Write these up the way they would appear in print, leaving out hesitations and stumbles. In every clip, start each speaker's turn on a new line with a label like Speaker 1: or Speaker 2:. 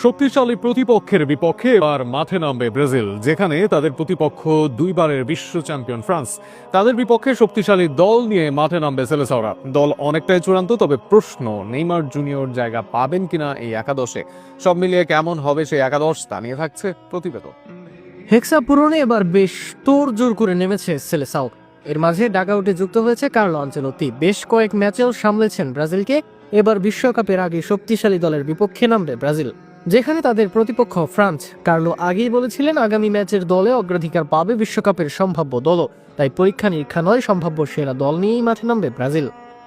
Speaker 1: শক্তিশালী প্রতিপক্ষের বিপক্ষে এবার মাঠে নামবে ব্রাজিল, যেখানে তাদের প্রতিপক্ষ দুইবারের বিশ্ব চ্যাম্পিয়ন ফ্রান্স। তাদের বিপক্ষে শক্তিশালী দল নিয়ে মাঠে নামবে সেলেসাওরা। দল অনেকটাই চূড়ান্ত, তবে প্রশ্ন নেইমার জুনিয়র জায়গা পাবেন কিনা এই একাদশে। সব মিলিয়ে কেমন হবে সেই একাদশ তা নিয়ে থাকছে প্রতিবেদন।
Speaker 2: হেক্সা পূরণে এবার বেশ তোড়জোড় করে নেমেছে সেলেসাও। এর মাঝে ডাগআউটে যুক্ত হয়েছে কার্লো আনচেলত্তি। বেশ কয়েক ম্যাচেও সামলেছেন ব্রাজিলকে। এবার বিশ্বকাপের আগে শক্তিশালী দলের বিপক্ষে নামবে ব্রাজিল, যেখানে তাদের প্রতিপক্ষ ফ্রান্স। কার্লো আগেই বলেছিলেন আগামী ম্যাচের দলে অগ্রাধিকার পাবে বিশ্বকাপের সম্ভাব্য দলও। তাই পরীক্ষা নিরীক্ষা নয়, সম্ভাব্য সেরা দল নিয়েই মাঠে নামবে ব্রাজিল,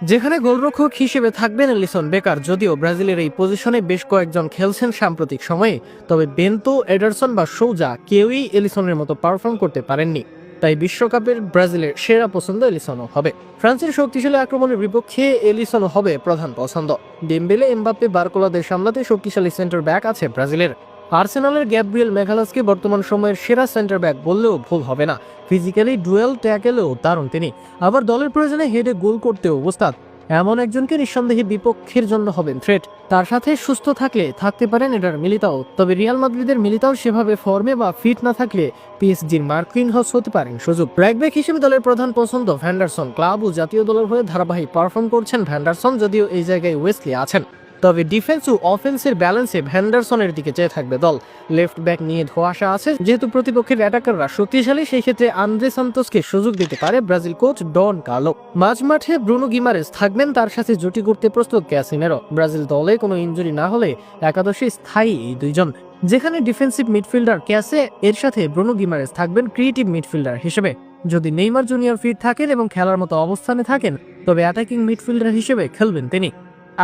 Speaker 2: যেখানে গোলরক্ষক হিসেবে থাকবেন এলিসন বেকার। যদিও ব্রাজিলের এই পজিশনে বেশ কয়েকজন খেলছেন সাম্প্রতিক সময়ে, তবে বেন্তো, এডারসন বা সৌজা কেউই এলিসনের মতো পারফর্ম করতে পারেননি। তাই বিশ্বকাপের ব্রাজিলের সেরা পছন্দ এলিসনও হবে। ফ্রান্সের শক্তিশালী আক্রমণের বিপক্ষে এলিসনও হবে প্রধান পছন্দ। ডেম্বেলে, এমবাপ্পে, বার্কোলাদের সামলাতে শক্তিশালী সেন্টার ব্যাক আছে ব্রাজিলের। আর্সেনালের গ্যাব্রিয়েল ম্যাগালাসকে বর্তমান সময়ের সেরা সেন্টার ব্যাক বললেও ভুল হবে না। ফিজিক্যালি ডুয়েল ট্যাকেলেও দারুণ তিনি, আবার দলের প্রয়োজনে হেডে গোল করতেও ওস্তাদ। এমন একজনকে নিঃসন্দেহে বিপক্ষের জন্য হবেন থ্রেট। তার সাথে সুস্থ থাকলে থাকতে পারেন এডার মিলিতাও। তবে রিয়াল মাদ্রিদের মিলিতাও সেভাবে ফর্মে বা ফিট না থাকলে পিএসজির মার্কিনহস হতে পারেন সুযোগ। রাইট হিসেবে দলের প্রধান পছন্দ ভ্যান্ডারসন। ক্লাব ও জাতীয় দলের হয়ে ধারাবাহিক পারফর্ম করছেন ভ্যান্ডারসন, যদিও এই জায়গায় ওয়েসলি আছেন। তবে ডিফেন্স ও অফেন্সের ব্যালেন্সে ভ্যান্ডারসনের দিকে চেয়ে থাকবে দল। লেফট ব্যাক নিয়ে ধোঁয়াশা আছে, যেহেতু প্রতিপক্ষের অ্যাটাকাররা শক্তিশালী, সেই ক্ষেত্রে আন্দ্রে সান্তোসকে সুযোগ দিতে পারে ব্রাজিল কোচ ডন কার্লো। মাঝ মাঠে ব্রুনো গিমারেস থাকবেন, তার সাথে জুটি করতে প্রস্তুত ক্যাসিমেরো। ব্রাজিল দলে কোনো ইনজুরি না হলে একাদশে স্থায়ী এই দুইজন, যেখানে ডিফেন্সিভ মিডফিল্ডার ক্যাসে এর সাথে ব্রুনো গিমারেস থাকবেন ক্রিয়েটিভ মিডফিল্ডার হিসেবে। যদি নেইমার জুনিয়র ফিট থাকেন এবং খেলার মতো অবস্থানে থাকেন, তবে অ্যাটাকিং মিডফিল্ডার হিসেবে খেলবেন তিনি।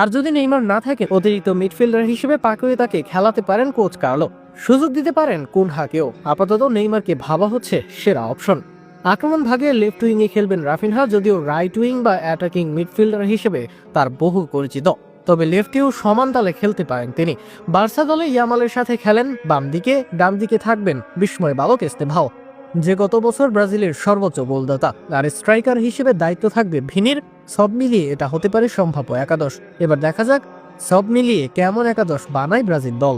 Speaker 2: আর যদি নেইমার না থাকে, অতিরিক্ত মিডফিল্ডার হিসেবে পাকুয়ে তাকে খেলাতে পারেন কোচ কার্লো। সুযোগ দিতে পারেন কুনহাকেও। আপাতত নেইমারকে ভাবা হচ্ছে সেরা অপশন। আক্রমণ ভাগে লেফট উইংয়ে খেলবেন রাফিনহা, যদিও রাইট উইং বা অ্যাটাকিং মিডফিল্ডার হিসেবে তার বহু পরিচিত। তবে লেফটেও সমান তালে খেলতে পারেন তিনি। বার্সা দলে ইয়ামালের সাথে খেলেন বাম দিকে, ডান দিকে থাকবেন বিস্ময় বালক এস্তেভাও, যে গত বছর ব্রাজিলের সর্বোচ্চ গোলদাতা। আর স্ট্রাইকার হিসেবে দায়িত্ব থাকবে ভিনির। সব মিলিয়ে এটা হতে পারে সম্ভাব্য একাদশ। এবার দেখা যাক সব মিলিয়ে কেমন একাদশ বানায় ব্রাজিল দল।